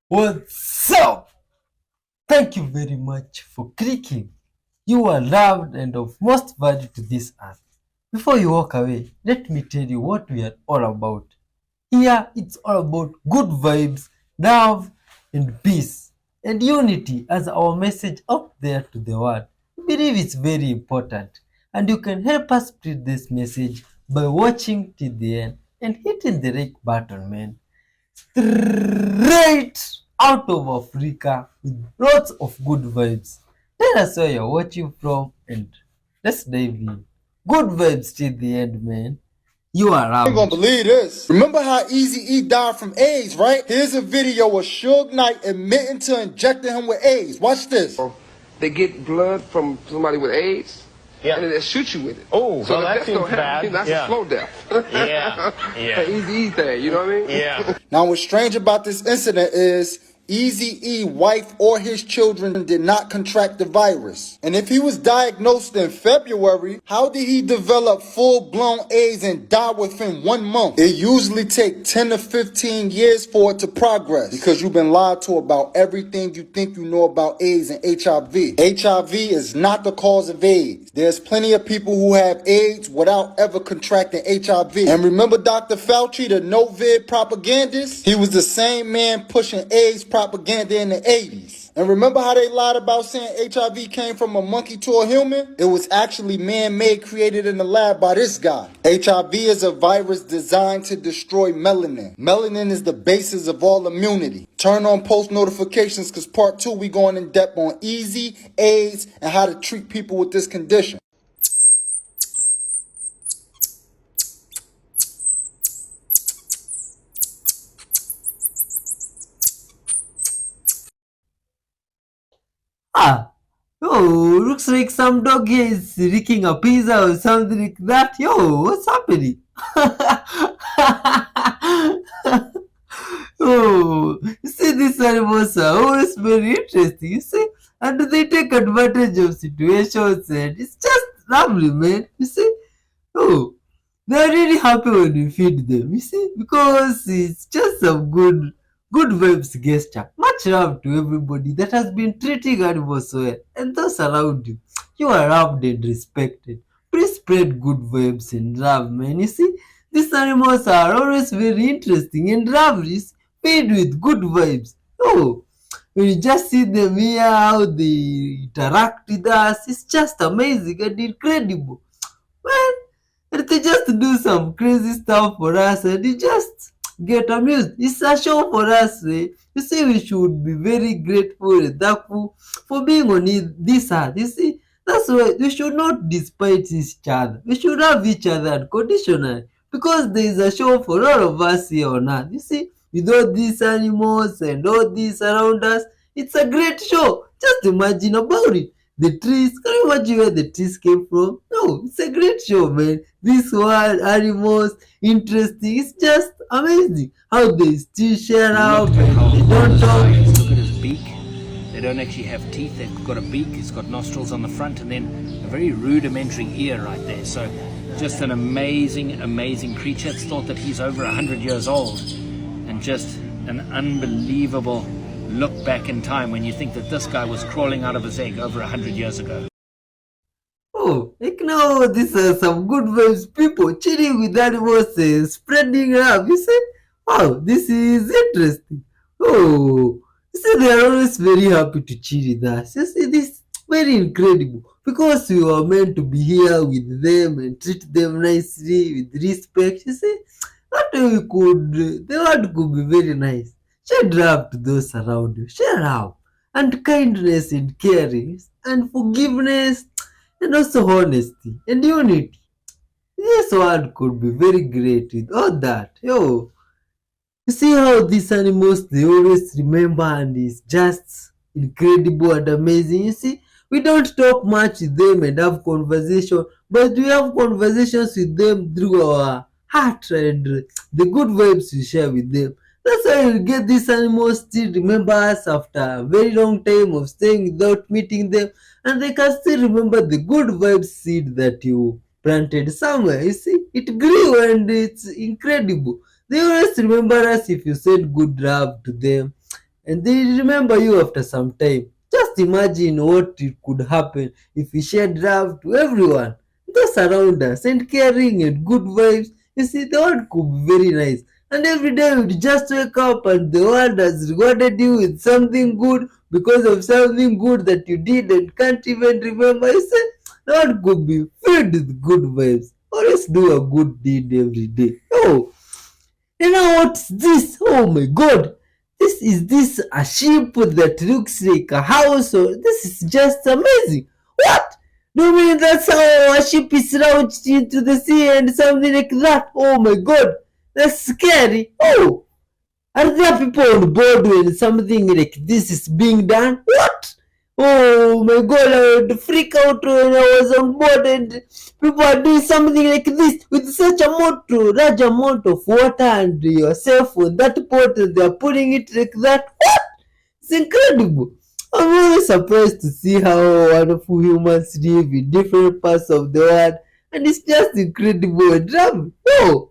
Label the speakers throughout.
Speaker 1: What's up? Thank you very much for clicking. You are loved and of most value to this earth. Before you walk away, let me tell you what we are all about. Here, it's all about good vibes, love, and peace, and unity as our message out there to the world. We believe it's very important, and you can help us spread this message by watching till the end and hitting the like button, man. Straight out of Africa with lots of good vibes. Tell us where you're watching from and let's dive in. Good vibes till the end, man. You are
Speaker 2: Ain't gonna
Speaker 1: around.
Speaker 2: believe this. Remember how Easy E died from AIDS, right? Here's a video of Suge Knight admitting to injecting him with AIDS. Watch this.
Speaker 3: They get blood from somebody with AIDS,
Speaker 4: Yeah.
Speaker 3: and they shoot you with it.
Speaker 4: Oh,
Speaker 3: so
Speaker 4: well,
Speaker 3: the
Speaker 4: that
Speaker 3: death
Speaker 4: seems
Speaker 3: don't happen.
Speaker 4: bad.
Speaker 3: That's
Speaker 4: Yeah.
Speaker 3: a slow death.
Speaker 4: Yeah, yeah.
Speaker 3: An easy thing, you know what I mean?
Speaker 4: Yeah.
Speaker 2: Now, what's strange about this incident is Easy E, wife, or his children did not contract the virus. And if he was diagnosed in February, how did he develop full-blown AIDS and die within 1 month? It usually takes 10 to 15 years for it to progress because you've been lied to about everything you think you know about AIDS and HIV. HIV is not the cause of AIDS. There's plenty of people who have AIDS without ever contracting HIV. And remember Dr. Fauci, the no-vid propagandist? He was the same man pushing AIDS propaganda in the 80s. And remember how they lied about saying HIV came from a monkey to a human? It was actually man-made, created in the lab by this guy. HIV is a virus designed to destroy melanin. Melanin is the basis of all immunity. Turn on post notifications because part 2 we going in depth on easy, AIDS, and how to treat people with this condition.
Speaker 1: Ah, oh, looks like some dog here is licking a pizza or something like that. Yo, what's happening? Oh, you see, these animals are always very interesting, you see, and they take advantage of situations, and it's just lovely, man. You see, oh, they're really happy when you feed them, you see, because it's just some good vibes gesture. Much love to everybody that has been treating animals well, and those around you. You are loved and respected. Please spread good vibes and love, man. You see, these animals are always very interesting and lovely, filled with good vibes. Oh, when you just see them here, how they interact with us, it's just amazing and incredible. Man, and they just do some crazy stuff for us and you just get amused. It's a show for us. You see, we should be very grateful and thankful for being on this earth. You see, that's why we should not despise each other. We should love each other unconditionally because there is a show for all of us here on earth. You see, with all these animals and all these around us, it's a great show. Just imagine about it. The trees, can you imagine where the trees came from? No, it's a great show, man. This world, animals, interesting. It's just amazing how they still share out
Speaker 5: Look at how
Speaker 1: and they
Speaker 5: hard
Speaker 1: don't
Speaker 5: his eye
Speaker 1: talk.
Speaker 5: is. Look at his beak. They don't actually have teeth. They've got a beak. It's got nostrils on the front, and then a very rudimentary ear right there. So, just an amazing, amazing creature. It's thought that he's over 100 years old, and just an unbelievable look back in time when you think that this guy was crawling out of his egg over 100 years ago.
Speaker 1: Oh, like now, these are some good vibes people chilling with animals, spreading love. You see? Wow, this is interesting. Oh, you see, they are always very happy to chill with us. You see, this very incredible because we were meant to be here with them and treat them nicely with respect. You see, that way we could, the world could be very nice. Share love to those around you. Share love and kindness and caring and forgiveness and also honesty and unity. This world could be very great with all that. Yo, you see how these animals they always remember and it's just incredible and amazing. You see, we don't talk much with them and have conversation, but we have conversations with them through our heart and the good vibes we share with them. That's why you get these animals still remember us after a very long time of staying without meeting them, and they can still remember the good vibes seed that you planted somewhere. You see, it grew and it's incredible. They always remember us if you send good love to them and they remember you after some time. Just imagine what it could happen if we shared love to everyone, those around us, and caring and good vibes. You see, the world could be very nice. And every day you'd just wake up and the world has rewarded you with something good because of something good that you did and can't even remember. You see, the world could be filled with good vibes. Always do a good deed every day. Oh, you know what's this? Oh my god. This a ship that looks like a house, or this is just amazing. What? Do you mean that's how a ship is launched into the sea and something like that? Oh my god. That's scary. Oh, are there people on board when something like this is being done? What? Oh my god, I would freak out when I was on board and people are doing something like this with such a large amount of water and yourself on that boat and they are putting it like that. What? It's incredible. I'm always surprised to see how wonderful humans live in different parts of the world, and it's just incredible and lovely. Oh,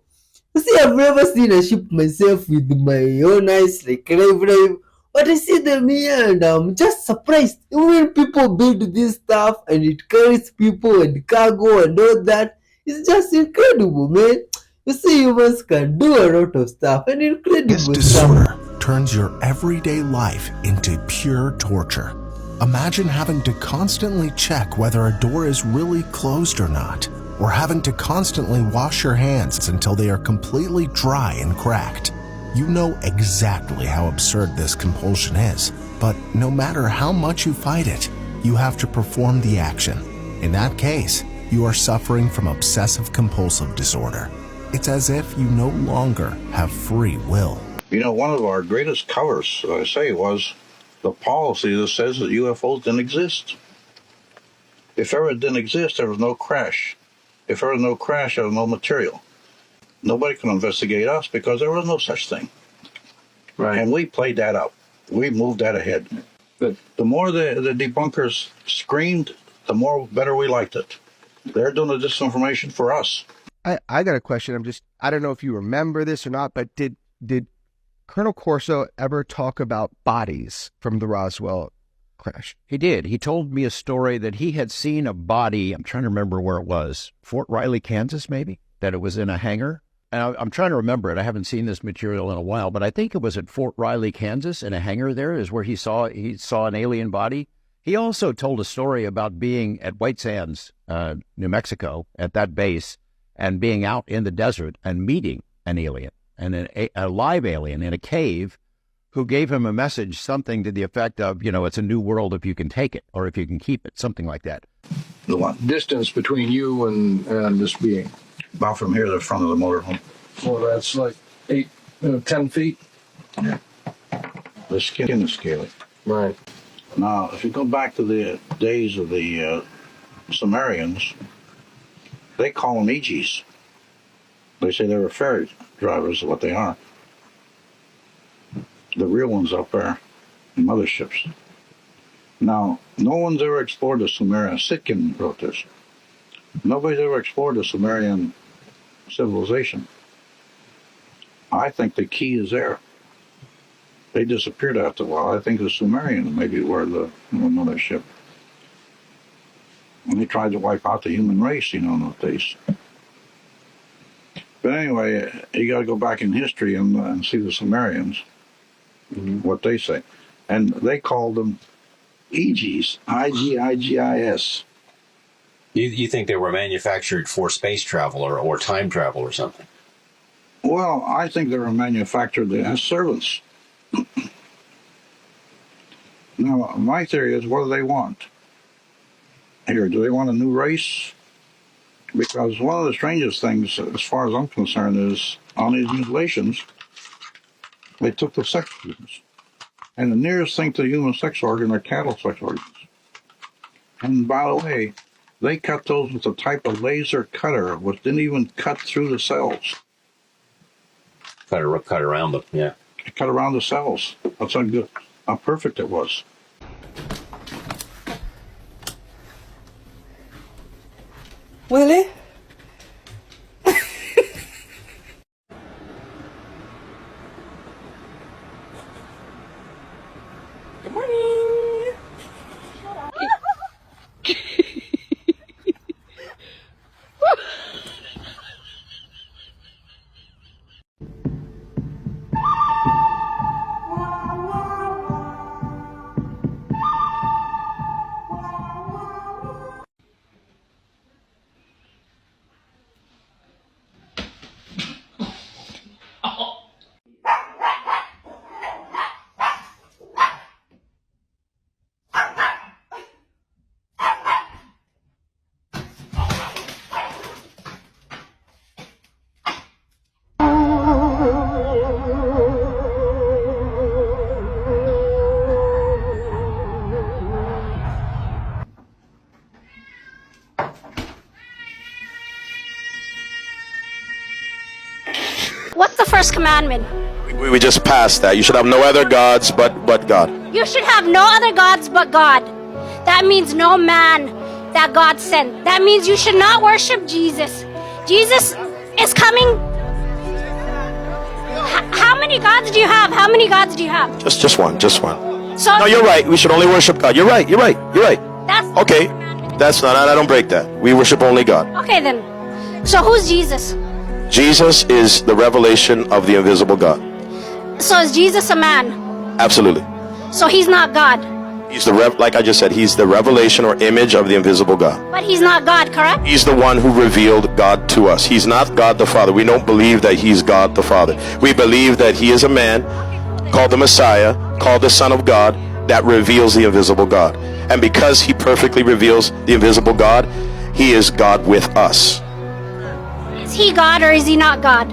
Speaker 1: you see, I've never seen a ship myself with my own eyes, like live, but I see them here and I'm just surprised. When people build this stuff and it carries people and cargo and all that, it's just incredible, man. You see, humans can do a lot of stuff and
Speaker 6: This
Speaker 1: incredible
Speaker 6: disorder
Speaker 1: stuff.
Speaker 6: turns your everyday life into pure torture. Imagine having to constantly check whether a door is really closed or not, or having to constantly wash your hands until they are completely dry and cracked. You know exactly how absurd this compulsion is, but no matter how much you fight it, you have to perform the action. In that case, you are suffering from obsessive compulsive disorder. It's as if you no longer have free will.
Speaker 7: You know, one of our greatest covers, I say, was the policy that says that UFOs didn't exist. If ever it didn't exist, there was no crash. If there was no crash, there was no material. Nobody could investigate us because there was no such thing.
Speaker 3: Right.
Speaker 7: And we played that up. We moved that ahead.
Speaker 3: But
Speaker 7: The more the debunkers screamed, the more better we liked it. They're doing the disinformation for us.
Speaker 8: I got a question. I don't know if you remember this or not, but did Colonel Corso ever talk about bodies from the Roswell crash?
Speaker 9: He did. He told me a story that he had seen a body. I'm trying to remember where it was. Fort Riley, Kansas, maybe? That it was in a hangar. And I'm trying to remember it. I haven't seen this material in a while, but I think it was at Fort Riley, Kansas, in a hangar there is where he saw an alien body. He also told a story about being at White Sands, New Mexico, at that base, and being out in the desert and meeting an alien, and a live alien in a cave, who gave him a message, something to the effect of, it's a new world if you can take it, or if you can keep it, something like that.
Speaker 7: The one
Speaker 3: distance between you and this being.
Speaker 7: about from here to the front of the motorhome.
Speaker 3: Well, that's like 10 feet.
Speaker 7: Yeah. The skin is scaly.
Speaker 3: Right.
Speaker 7: Now, if you go back to the days of the Sumerians, they call them EGs. They say they were ferry drivers, is what they are. The real ones up there, motherships. Now, no one's ever explored the Sumerian. Sitkin wrote this. Nobody's ever explored the Sumerian civilization. I think the key is there. They disappeared after a while. I think the Sumerians maybe were the mothership. And they tried to wipe out the human race, in those days. But anyway, you got to go back in history and see the Sumerians, what they say. And they called them EGs, I-G-I-G-I-S.
Speaker 4: You think they were manufactured for space travel or time travel or something?
Speaker 7: Well, I think they were manufactured as servants. Now, my theory is, what do they want? Here, do they want a new race? Because one of the strangest things, as far as I'm concerned, is on these mutilations, they took the sex organs. And the nearest thing to the human sex organ are cattle sex organs. And by the way, they cut those with a type of laser cutter, which didn't even cut through the cells.
Speaker 4: Cut around them, yeah.
Speaker 7: It cut around the cells. That's how perfect it was.
Speaker 1: Willie?
Speaker 10: Good morning.
Speaker 11: What's the first commandment?
Speaker 12: We just passed that. You should have no other gods but God.
Speaker 11: You should have no other gods but God. That means no man that God sent. That means you should not worship Jesus. Jesus is coming. How many gods do you have? How many gods do you have?
Speaker 12: Just one.
Speaker 11: So
Speaker 12: No, you're right. We should only worship God. You're right.
Speaker 11: that's
Speaker 12: Okay. That's not, I don't break that. We worship only God.
Speaker 11: okay then. So who's Jesus?
Speaker 12: Jesus is the revelation of the invisible God.
Speaker 11: So is Jesus a man?
Speaker 12: Absolutely.
Speaker 11: So he's not God.
Speaker 12: He's like I just said, he's the revelation or image of the invisible God.
Speaker 11: But he's not God, correct?
Speaker 12: He's the one who revealed God to us. He's not God the Father. We don't believe that he's God the Father. We believe that he is a man called the Messiah, called the Son of God, that reveals the invisible God. And because he perfectly reveals the invisible God, he is God with us.
Speaker 11: Is he God or is he not God?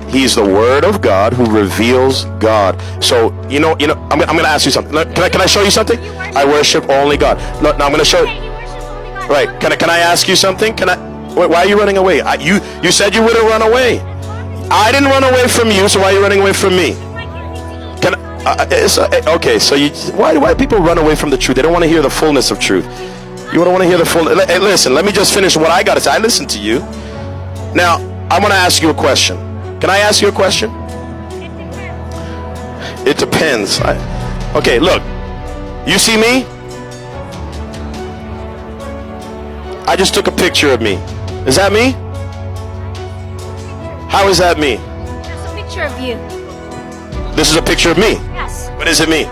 Speaker 12: He's the Word of God who reveals God. So, I'm going to ask you something. Can I show you something? I worship only God. No, I'm going to show you. Right. Can I ask you something? Why are you running away? You said you wouldn't run away. I didn't run away from you, so why are you running away from me? Okay, so why do people run away from the truth? They don't want to hear the fullness of truth. You don't want to hear the full. Hey, listen, let me just finish what I got to say. I listened to you. Now, I'm going to ask you a question. Can I ask you a question? It depends. Okay, look. You see me? I just took a picture of me. Is that me? How is that me?
Speaker 11: That's a picture of you.
Speaker 12: This is a picture of me?
Speaker 11: Yes.
Speaker 12: But is it me?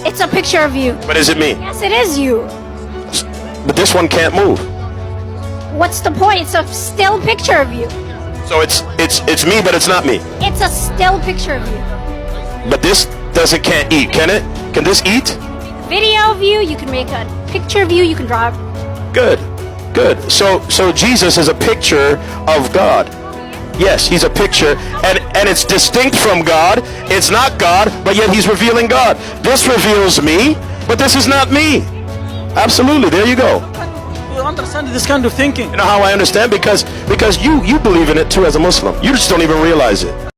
Speaker 11: It's a picture of you.
Speaker 12: But is it me?
Speaker 11: Yes, it is you.
Speaker 12: But this one can't move.
Speaker 11: What's the point? It's a still picture of you.
Speaker 12: So it's me, but it's not me.
Speaker 11: It's a still picture of you.
Speaker 12: But this can't eat, can it? Can this eat?
Speaker 11: Video of you, you can make a picture of you, you can draw.
Speaker 12: Good. So Jesus is a picture of God. Yes, he's a picture, and it's distinct from God. It's not God, but yet he's revealing God. This reveals me, but this is not me. Absolutely, there you go.
Speaker 10: You understand this kind of thinking?
Speaker 12: You know how I understand? Because you believe in it too as a Muslim. You just don't even realize it.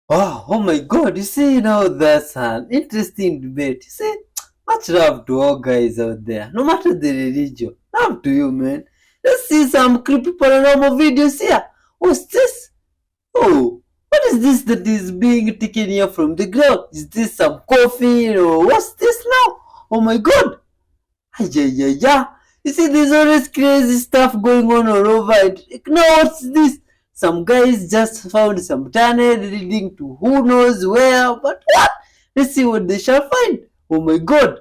Speaker 1: Oh my God, you see, now that's an interesting debate. You see, much love to all guys out there, no matter the religion. Love to you, man. Let's see some creepy paranormal videos here. What's this? Oh, what is this that is being taken here from the ground? Is this some coffee or what's this now? Oh my God. Yeah. You see, there's always crazy stuff going on all over it. Now, what's this? Some guys just found some tunnel leading to who knows where, but what? Let's see what they shall find. Oh my God.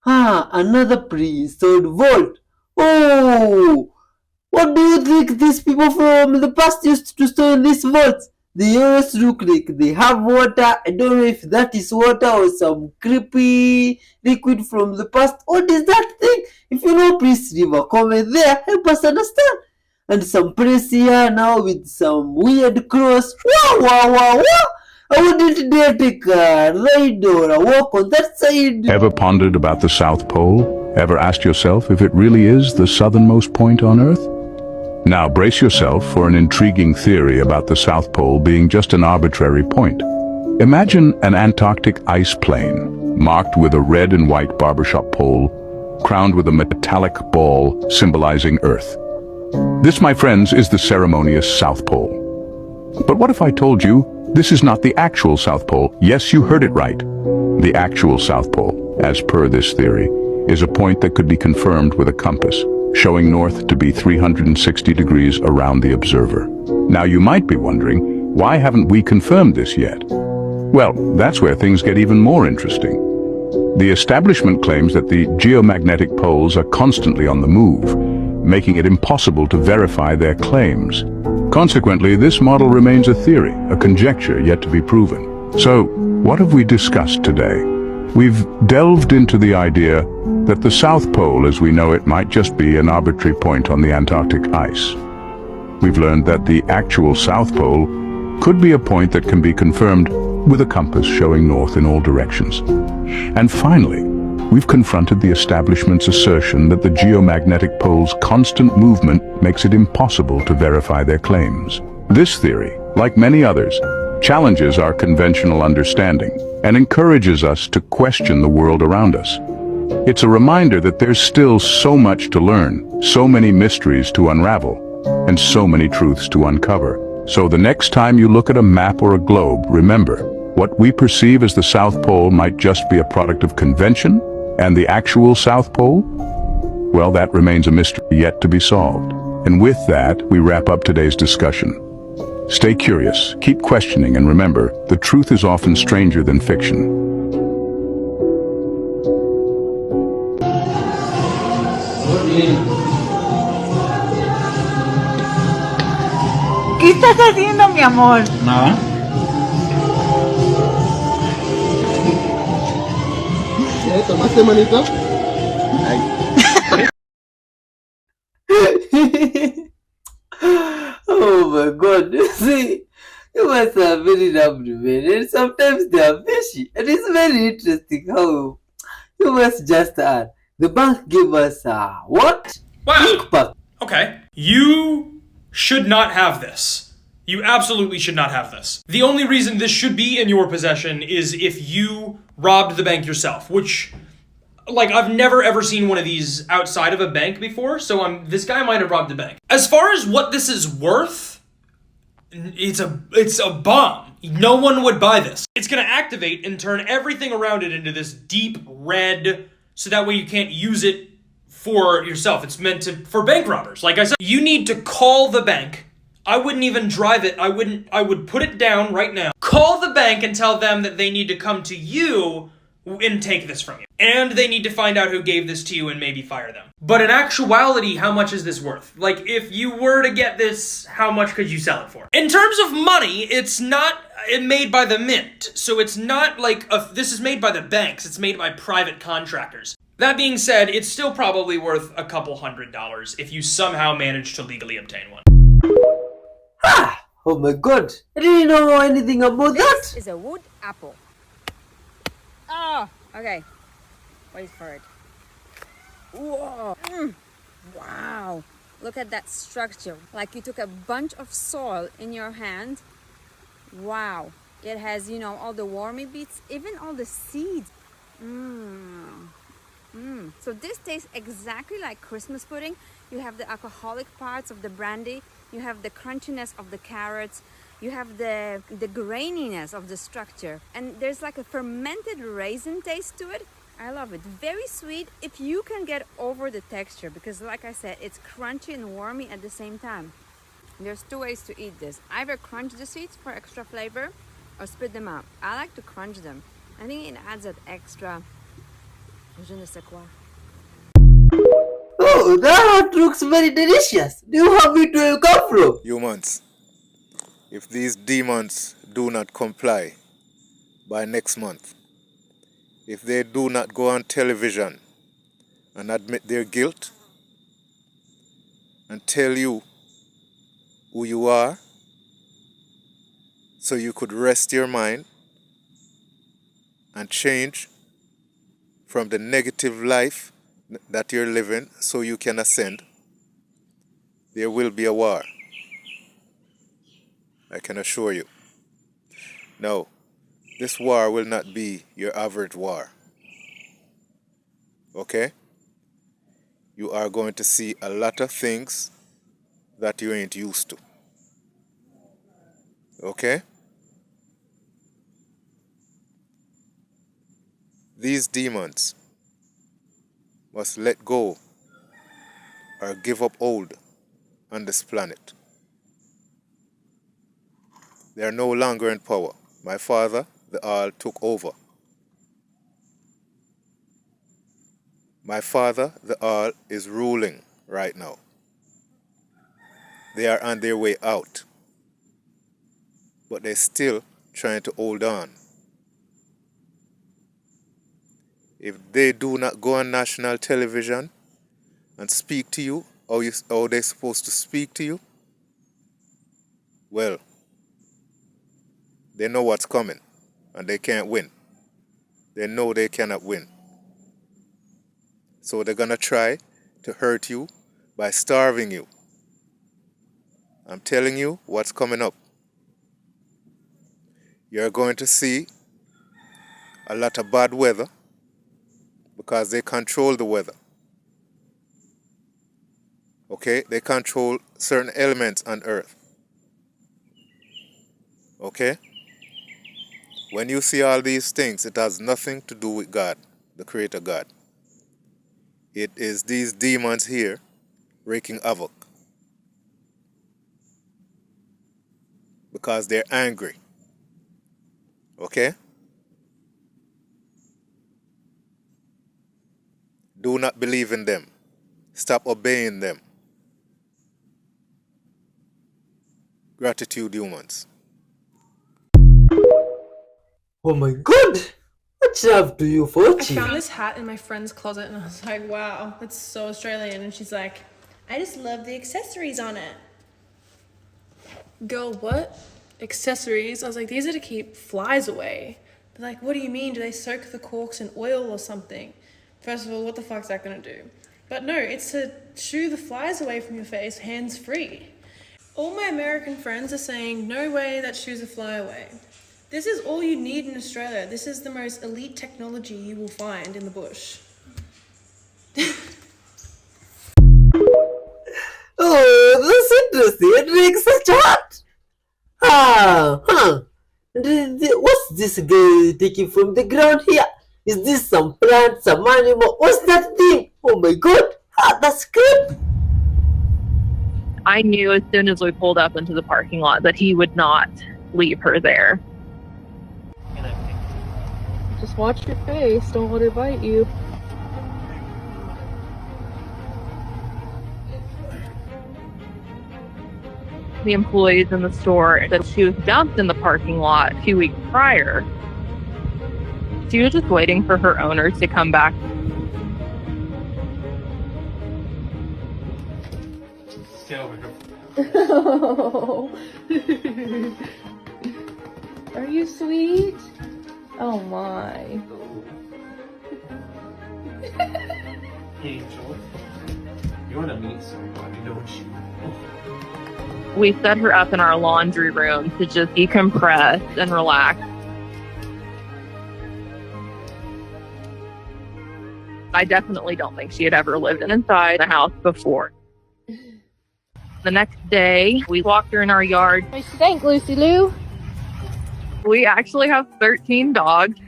Speaker 1: Another pre-installed vault. Oh, what do you think these people from the past used to store in these vaults? They always look like they have water. I don't know if that is water or some creepy liquid from the past. What is that thing? If you know, please leave a comment there. Help us understand. And some place here now with some weird cross. Wow. I wouldn't dare take a ride or a walk on that side.
Speaker 13: Ever pondered about the South Pole? Ever asked yourself if it really is the southernmost point on Earth? Now brace yourself for an intriguing theory about the South Pole being just an arbitrary point. Imagine an Antarctic ice plain, marked with a red and white barbershop pole, crowned with a metallic ball symbolizing Earth. This, my friends, is the ceremonious South Pole. But what if I told you This is not the actual South Pole. Yes, you heard it right. The actual South Pole, as per this theory, is a point that could be confirmed with a compass, showing north to be 360 degrees around the observer. Now you might be wondering, why haven't we confirmed this yet? Well, that's where things get even more interesting. The establishment claims that the geomagnetic poles are constantly on the move, making it impossible to verify their claims. Consequently, this model remains a theory, a conjecture yet to be proven. So, what have we discussed today? We've delved into the idea that the South Pole as we know it might just be an arbitrary point on the Antarctic ice. We've learned that the actual South Pole could be a point that can be confirmed with a compass showing north in all directions. And finally, we've confronted the establishment's assertion that the geomagnetic pole's constant movement makes it impossible to verify their claims. This theory, like many others, challenges our conventional understanding and encourages us to question the world around us. It's a reminder that there's still so much to learn, so many mysteries to unravel, and so many truths to uncover. So the next time you look at a map or a globe, remember, what we perceive as the South Pole might just be a product of convention, and the actual South Pole? Well, that remains a mystery yet to be solved. And with that, we wrap up today's discussion. Stay curious, keep questioning, and remember, the truth is often stranger than fiction.
Speaker 14: ¿Qué estás haciendo, mi amor?
Speaker 7: Nada.
Speaker 15: ¿Tomaste, manito?
Speaker 1: Oh my god, you see, humans are very lovely, man, and sometimes they are fishy. And it's very interesting how humans just are. The bank gave us what?
Speaker 16: Wow.
Speaker 1: Pack.
Speaker 16: Okay. You should not have this. You absolutely should not have this. The only reason this should be in your possession is if you robbed the bank yourself, which, like, I've never ever seen one of these outside of a bank before, so this guy might have robbed the bank. As far as what this is worth, it's a bomb. No one would buy this. It's gonna activate and turn everything around it into this deep red, so that way you can't use it for yourself. It's meant for bank robbers. Like I said, you need to call the bank. I wouldn't even drive it. I would put it down right now. Call the bank and tell them that they need to come to you and take this from you. And they need to find out who gave this to you and maybe fire them. But in actuality, how much is this worth? Like, if you were to get this, how much could you sell it for? In terms of money, it's not made by the mint. So it's not like, this is made by the banks. It's made by private contractors. That being said, it's still probably worth a couple $100 if you somehow manage to legally obtain one.
Speaker 1: Oh my god, I didn't know anything about that.
Speaker 17: This is a wood apple. Oh, okay. Wait for it. Whoa. Wow. Look at that structure. Like you took a bunch of soil in your hand. Wow. It has, all the wormy bits, even all the seeds. So this tastes exactly like Christmas pudding. You have the alcoholic parts of the brandy. You have the crunchiness of the carrots. You have the graininess of the structure. And there's like a fermented raisin taste to it. I love it. Very sweet if you can get over the texture, because like I said, it's crunchy and wormy at the same time. There's two ways to eat this. Either crunch the seeds for extra flavor or spit them out. I like to crunch them. I think it adds that extra je ne sais quoi.
Speaker 1: Oh, that looks very delicious. Do you have it where you come from?
Speaker 18: Humans, if these demons do not comply by next month, if they do not go on television and admit their guilt and tell you who you are so you could rest your mind and change from the negative life that you're living so you can ascend, there will be a war. I can assure you. No, this war will not be your average war. Okay? You are going to see a lot of things that you ain't used to. Okay? These demons must let go or give up hold on this planet. They are no longer in power. My Father, the All, took over. My Father, the All, is ruling right now. They are on their way out, but they're still trying to hold on. If they do not go on national television and speak to you, how they're supposed to speak to you, well, they know what's coming and they can't win. They know they cannot win. So they're going to try to hurt you by starving you. I'm telling you what's coming up. You're going to see a lot of bad weather because they control the weather. Okay? They control certain elements on earth. Okay? When you see all these things, it has nothing to do with God, the Creator God. It is these demons here wreaking havoc because they're angry. Okay? Do not believe in them. Stop obeying them. Gratitude, humans.
Speaker 1: Oh my god! What's up to you, Fochi?
Speaker 19: I found this hat in my friend's closet and I was like, wow, that's so Australian. And she's like, I just love the accessories on it. Girl, what? Accessories? I was like, these are to keep flies away. They're like, what do you mean? Do they soak the corks in oil or something? First of all, what the fuck's that gonna do? But no, it's to shoo the flies away from your face, hands free. All my American friends are saying, no way that shoos a fly away. This is all you need in Australia. This is the most elite technology you will find in the bush.
Speaker 1: Oh, that's interesting. It makes such hot. What's this guy taking from the ground here? Is this some plant, some animal? What's that thing? Oh my god. That's good.
Speaker 20: I knew as soon as we pulled up into the parking lot that he would not leave her there.
Speaker 19: Just watch your face. Don't let her bite you.
Speaker 20: The employees in the store said she was dumped in the parking lot 2 weeks prior. She was just waiting for her owners to come back.
Speaker 19: Are you sweet? Oh my.
Speaker 21: Angel, you want to meet somebody, don't you?
Speaker 20: We set her up in our laundry room to just decompress and relax. I definitely don't think she had ever lived inside the house before. The next day, we walked her in our yard.
Speaker 19: I stink, Lucy Lou.
Speaker 20: We actually have 13 dogs.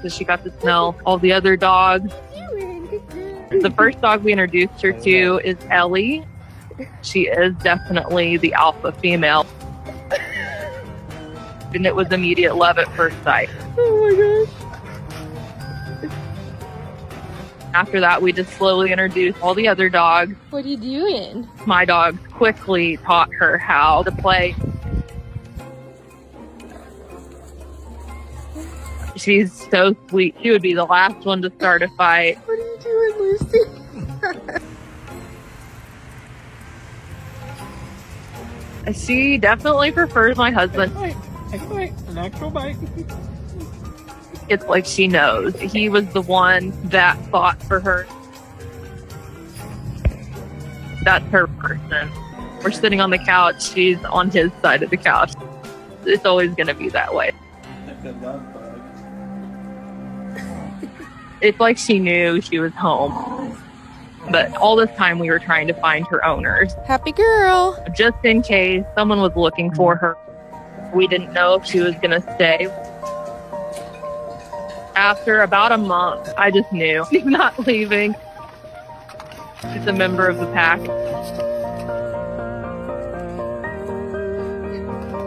Speaker 20: So she got to smell all the other dogs. The first dog we introduced her to is Ellie. She is definitely the alpha female. And it was immediate love at first sight.
Speaker 19: Oh my gosh.
Speaker 20: After that, we just slowly introduced all the other dogs.
Speaker 19: What are you doing?
Speaker 20: My dogs quickly taught her how to play. She's so sweet. She would be the last one to start a fight.
Speaker 19: What are you doing, Lucy?
Speaker 20: She definitely prefers my husband.
Speaker 10: An actual bite.
Speaker 20: It's like she knows. He was the one that fought for her. That's her person. We're sitting on the couch. She's on his side of the couch. It's always going to be that way. It's like she knew she was home. But all this time we were trying to find her owners.
Speaker 19: Happy girl.
Speaker 20: Just in case someone was looking for her. We didn't know if she was going to stay. After about a month, I just knew he's not leaving. He's a member of the pack.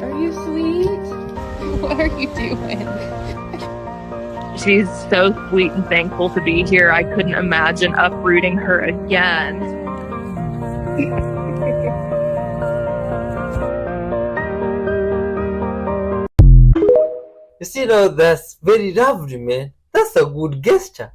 Speaker 2: Are you sweet? What are you doing?
Speaker 20: She's so sweet and thankful to be here. I couldn't imagine uprooting her again.
Speaker 1: You see, now that's very lovely, man. That's a good gesture.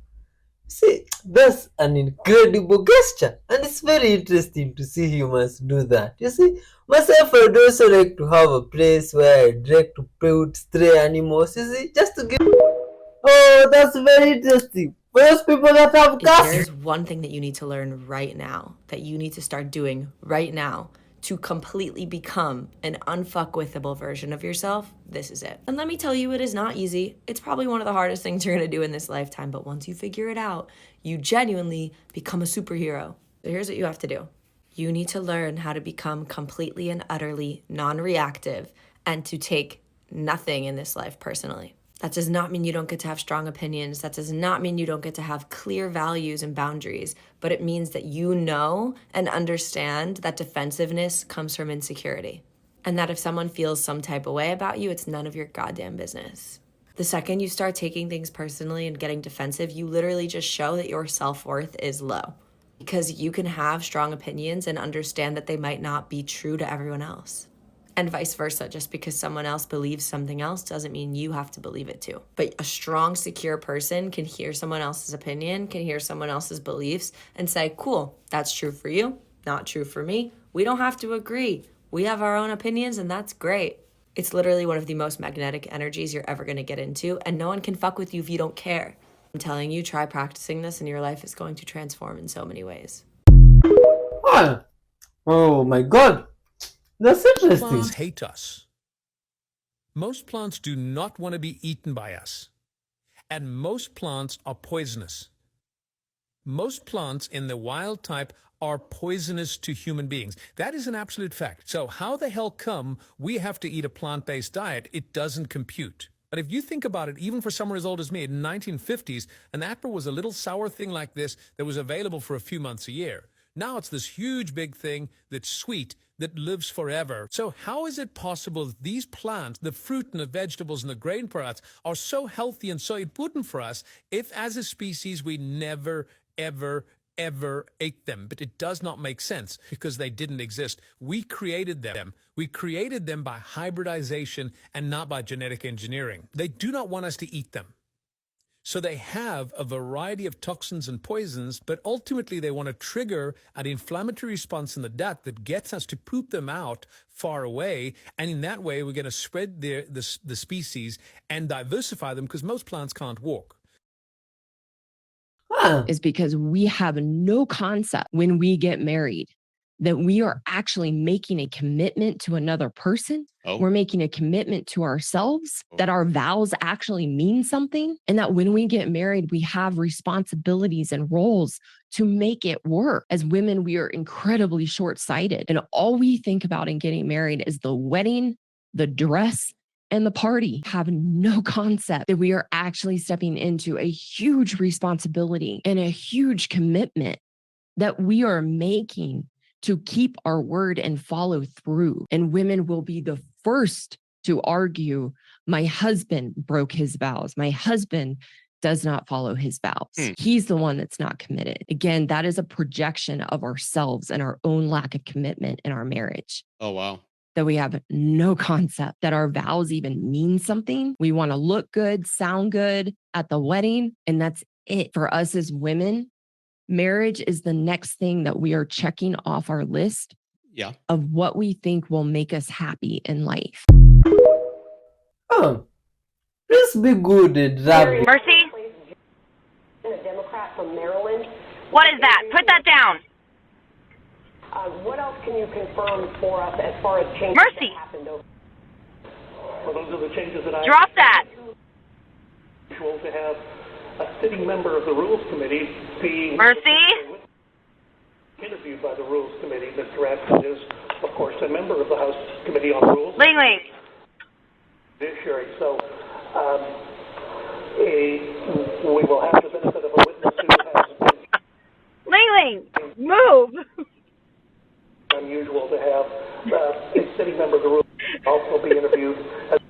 Speaker 1: See, that's an incredible gesture, and it's very interesting to see humans do that. You see, myself, I'd also like to have a place where I'd like to put stray animals, you see, just to give. Oh, that's very interesting. For those people that have cats.
Speaker 22: There's one thing that you need to learn right now, that you need to start doing right now to completely become an unfuckwithable version of yourself. This is it. And let me tell you, it is not easy. It's probably one of the hardest things you're gonna do in this lifetime, but once you figure it out, you genuinely become a superhero. So here's what you have to do. You need to learn how to become completely and utterly non-reactive and to take nothing in this life personally. That does not mean you don't get to have strong opinions. That does not mean you don't get to have clear values and boundaries, but it means that you know and understand that defensiveness comes from insecurity. And that if someone feels some type of way about you, it's none of your goddamn business. The second you start taking things personally and getting defensive, you literally just show that your self-worth is low. Because you can have strong opinions and understand that they might not be true to everyone else. And vice versa, just because someone else believes something else doesn't mean you have to believe it too. But a strong, secure person can hear someone else's opinion, can hear someone else's beliefs, and say, cool, that's true for you, not true for me. We don't have to agree. We have our own opinions, and that's great. It's literally one of the most magnetic energies you're ever gonna get into, and no one can fuck with you if you don't care. I'm telling you, try practicing this, and your life is going to transform in so many ways.
Speaker 1: Oh my god. That's interesting.
Speaker 23: Plants hate us. Most plants do not want to be eaten by us. And most plants are poisonous. Most plants in the wild type are poisonous to human beings. That is an absolute fact. So how the hell come we have to eat a plant-based diet? It doesn't compute. But if you think about it, even for someone as old as me, in the 1950s, an apple was a little sour thing like this that was available for a few months a year. Now it's this huge big thing that's sweet, that lives forever. So how is it possible that these plants, the fruit and the vegetables and the grain products, are so healthy and so important for us if as a species we never, ever ate them? But it does not make sense because they didn't exist. We created them. We created them by hybridization and not by genetic engineering. They do not want us to eat them. So they have a variety of toxins and poisons, but ultimately they want to trigger an inflammatory response in the gut that gets us to poop them out far away. And in that way, we're going to spread the species and diversify them because most plants can't walk.
Speaker 2: Is because we have no concept when we get married that we are actually making a commitment to another person. We're making a commitment to ourselves, that our vows actually mean something, and that when we get married, we have responsibilities and roles to make it work. As women, we are incredibly short-sighted, and all we think about in getting married is the wedding, the dress, and the party. Have no concept that we are actually stepping into a huge responsibility and a huge commitment that we are making to keep our word and follow through. And women will be the first to argue, my husband broke his vows. My husband does not follow his vows. He's the one that's not committed. Again, that is a projection of ourselves and our own lack of commitment in our marriage.
Speaker 24: Oh, wow.
Speaker 2: That we have no concept that our vows even mean something. We want to look good, sound good at the wedding, and that's it. For us as women, marriage is the next thing that we are checking off our list of what we think will make us happy in life.
Speaker 1: Oh, let's be good at that.
Speaker 25: Mercy? A Democrat from Maryland. What is that? Put that down. What else can you confirm for us as far as changes that happened over?
Speaker 26: Well, those are the changes that I...
Speaker 25: Drop that!
Speaker 26: ...usual to have a sitting member of the Rules Committee being...
Speaker 25: Mercy?
Speaker 26: ...interviewed by the Rules Committee. Mr. Radford is, of course, a member of the House Committee on Rules.
Speaker 25: Ling Ling.
Speaker 26: Judiciary. So, we will have the benefit of a witness who has been
Speaker 25: Ling, move.
Speaker 26: unusual to have a city member of the room also be interviewed as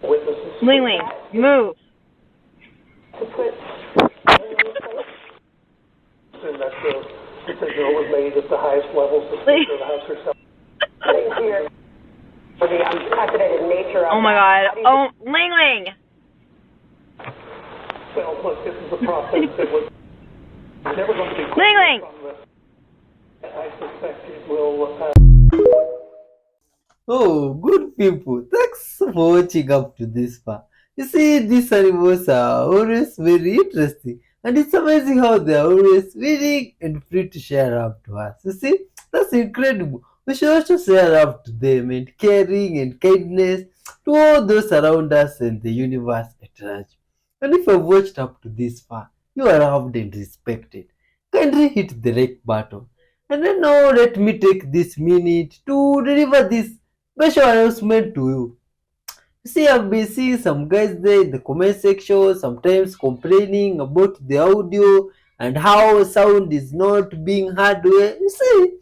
Speaker 26: witnesses.
Speaker 25: Ling, move.
Speaker 26: To put and that the decision was made at the highest levels, the Speaker of the House herself.
Speaker 25: For the unprecedented nature of oh my God. Oh, Ling.
Speaker 26: Well, look, this is a process that was never going to be
Speaker 25: Ling.
Speaker 26: I suspect it will.
Speaker 1: Oh, good people. Thanks for watching up to this part. You see, these animals are always very interesting. And it's amazing how they are always willing and free to share up to us. You see, that's incredible. We should also share up to them and caring and kindness to all those around us and the universe at large. And if you've watched up to this far, you are loved and respected. Kindly hit the like button. And then now let me take this minute to deliver this special announcement to you. You see, I've been seeing some guys there in the comment section sometimes complaining about the audio and how sound is not being heard well. You see,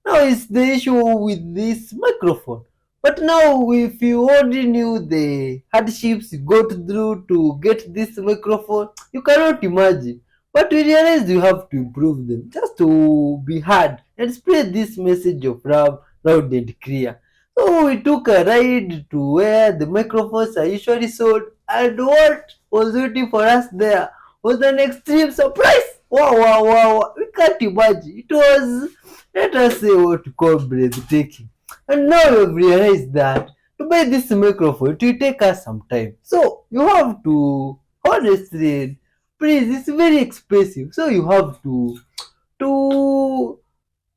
Speaker 1: now it's the issue with this microphone. But now, if you only knew the hardships you got through to get this microphone, you cannot imagine. But we realized you have to improve them just to be heard and spread this message of love loud and clear. So we took a ride to where the microphones are usually sold, and what was waiting for us there was an extreme surprise. Wow. We can't imagine. It was, let us say, what we call breathtaking. And now we've realized that to buy this microphone, it will take us some time. So you have to, honestly, please, it's very expensive. So you have to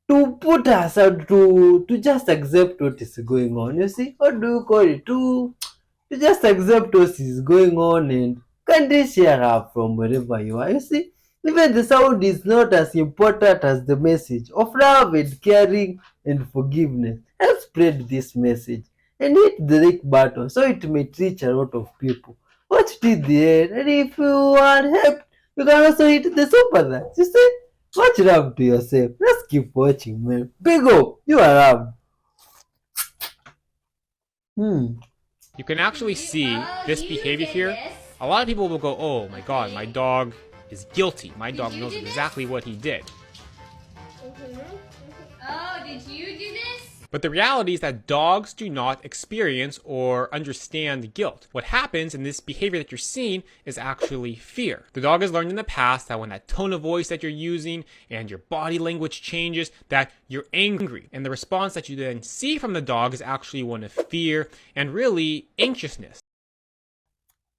Speaker 1: put aside to just accept what is going on. You see, what do you call it? To just accept what is going on and kindly share up from wherever you are. You see, even the sound is not as important as the message of love and caring and forgiveness. Help spread this message and hit the like button so it may reach a lot of people. Watch till the end, and if you want help, you can also hit the super thanks. You see, much love to yourself. Let's keep watching, man. Big O, you are loved.
Speaker 3: You can actually see this behavior here. A lot of people will go, oh my God, my dog is guilty. My dog knows exactly what he did.
Speaker 5: Oh, did you do this?
Speaker 3: But the reality is that dogs do not experience or understand guilt. What happens in this behavior that you're seeing is actually fear. The dog has learned in the past that when that tone of voice that you're using and your body language changes, that you're angry. And the response that you then see from the dog is actually one of fear and really anxiousness.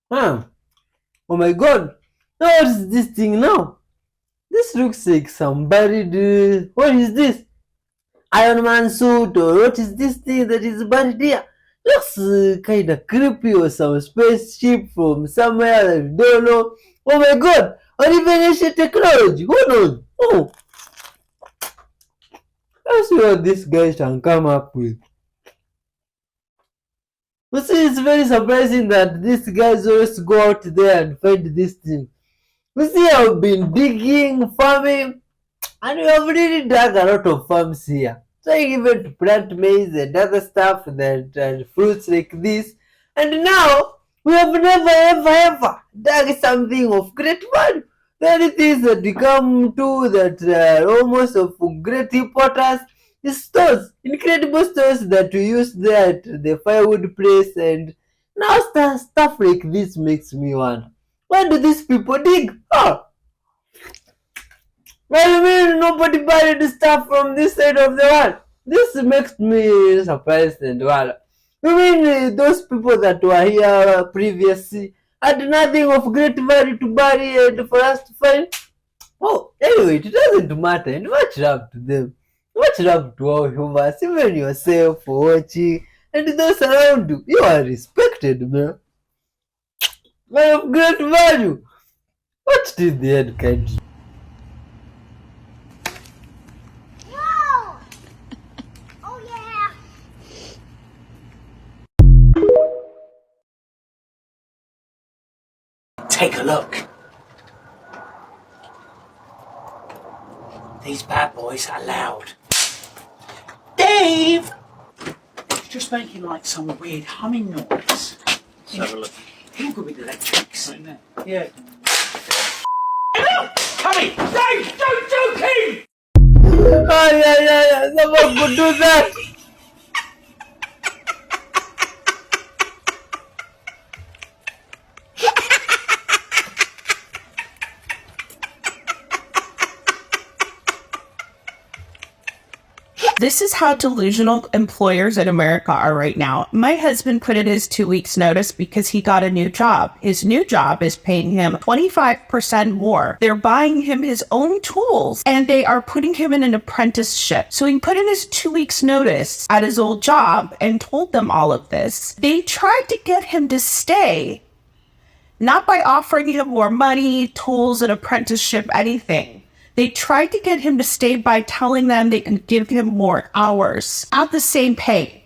Speaker 1: Oh my God. Now what is this thing now? This looks like some buried... what is this? Iron Man suit, or what is this thing that is buried here? Looks kind of creepy, or some spaceship from somewhere I don't know. Oh my God, or even ancient technology. Who knows? Oh, let's see what this guy can come up with. You see, it's very surprising that these guys always go out there and find this thing. You see, I've been digging, farming, and we have really dug a lot of farms here. Trying even to plant maize and other stuff and fruits like this. And now, we have never ever dug something of great value. The only things that we come to that are almost of great importance is stores. Incredible stores that we use there at the firewood place. And now stuff like this makes me wonder, why do these people dig? Oh! What do you mean nobody buried stuff from this side of the world? This makes me surprised and wonder. You mean those people that were here previously had nothing of great value to bury and for us to find? Oh, anyway, it doesn't matter, and much love to them. Much love to all humans, even yourself for watching, and those around you. You are respected, man. Man of great value. What did the end can do?
Speaker 4: take a look. These bad boys are loud. Dave! It's just making like some weird humming noise. Let's have a look. Who could be the electrics? Right there. Yeah. Coming! Dave! Don't joking!
Speaker 1: Someone could do that!
Speaker 6: This is how delusional employers in America are right now. My husband put in his 2 weeks notice because he got a new job. His new job is paying him 25% more. They're buying him his own tools and they are putting him in an apprenticeship. So he put in his 2 weeks notice at his old job and told them all of this. They tried to get him to stay, not by offering him more money, tools, an apprenticeship, anything. They tried to get him to stay by telling them they could give him more hours at the same pay.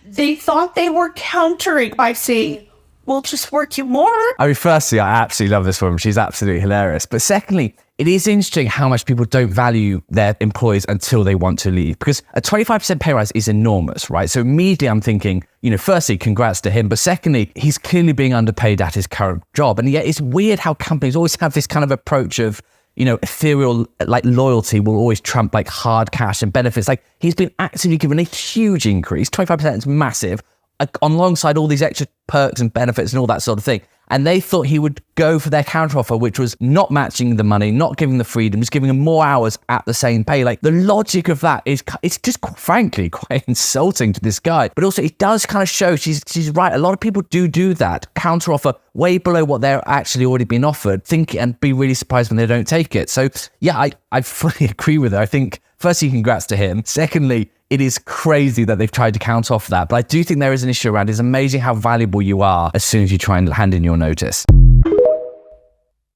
Speaker 6: They thought they were countering by saying, we'll just work you more.
Speaker 8: I mean, firstly, I absolutely love this woman. She's absolutely hilarious. But secondly, it is interesting how much people don't value their employees until they want to leave. Because a 25% pay rise is enormous, right? So immediately I'm thinking, firstly, congrats to him. But secondly, he's clearly being underpaid at his current job. And yet it's weird how companies always have this kind of approach of, ethereal, like loyalty will always trump like hard cash and benefits. Like he's been actively given a huge increase. 25% is massive, alongside all these extra perks and benefits and all that sort of thing. And they thought he would go for their counteroffer, which was not matching the money, not giving the freedom, just giving him more hours at the same pay. Like the logic of that it's just frankly quite insulting to this guy. But also it does kind of show she's right. A lot of people do that, counteroffer way below what they're actually already been offered, think and be really surprised when they don't take it. So yeah, I fully agree with her. I think firstly, congrats to him. Secondly, it is crazy that they've tried to count off that. But I do think there is an issue around it's amazing how valuable you are as soon as you try and hand in your notice.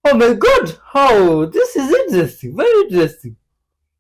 Speaker 1: Oh my god! Oh, this is interesting. Very interesting.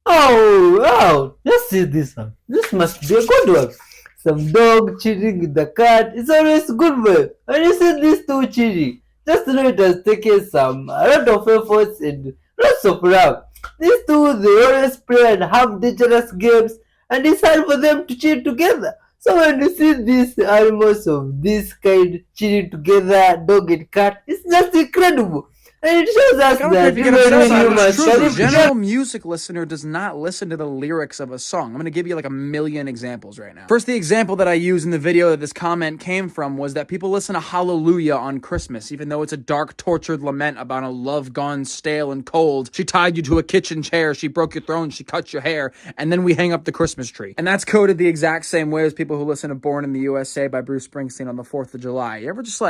Speaker 1: Oh, just see this one. This must be a good one. Some dog cheating with the cat. It's always a good one. And you see these two cheating. Just know it has taken a lot of efforts and lots of love. These two, they always play and have dangerous games. And it's hard for them to cheat together. So when you see these animals of this kind cheating together, dog and cat, it's just incredible. And it shows us that
Speaker 9: the general music listener does not listen to the lyrics of a song. I'm going to give you like a million examples right now. First, the example that I used in the video that this comment came from was that people listen to Hallelujah on Christmas, even though it's a dark, tortured lament about a love gone stale and cold. She tied you to a kitchen chair, she broke your throne, she cut your hair, and then we hang up the Christmas tree. And that's coded the exact same way as people who listen to Born in the USA by Bruce Springsteen on the 4th of July. You ever just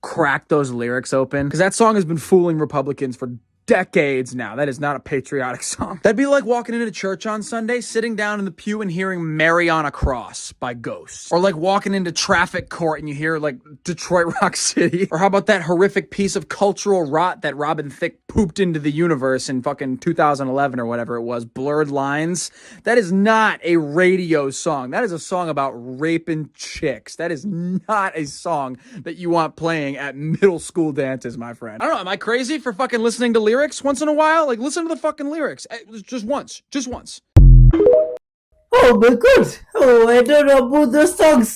Speaker 9: crack those lyrics open? Because that song has been fooling Republicans for decades now. That is not a patriotic song. That'd be like walking into church on Sunday, sitting down in the pew and hearing Mary on a Cross by Ghost. Or like walking into traffic court and you hear Detroit Rock City. Or how about that horrific piece of cultural rot that Robin Thicke pooped into the universe in fucking 2011 or whatever it was, Blurred Lines. That is not a radio song. That is a song about raping chicks. That is not a song that you want playing at middle school dances, my friend. I don't know, am I crazy for fucking listening to lyrics once in a while? Listen to the fucking lyrics. Just once.
Speaker 1: Oh my god! Oh, I don't know about those songs.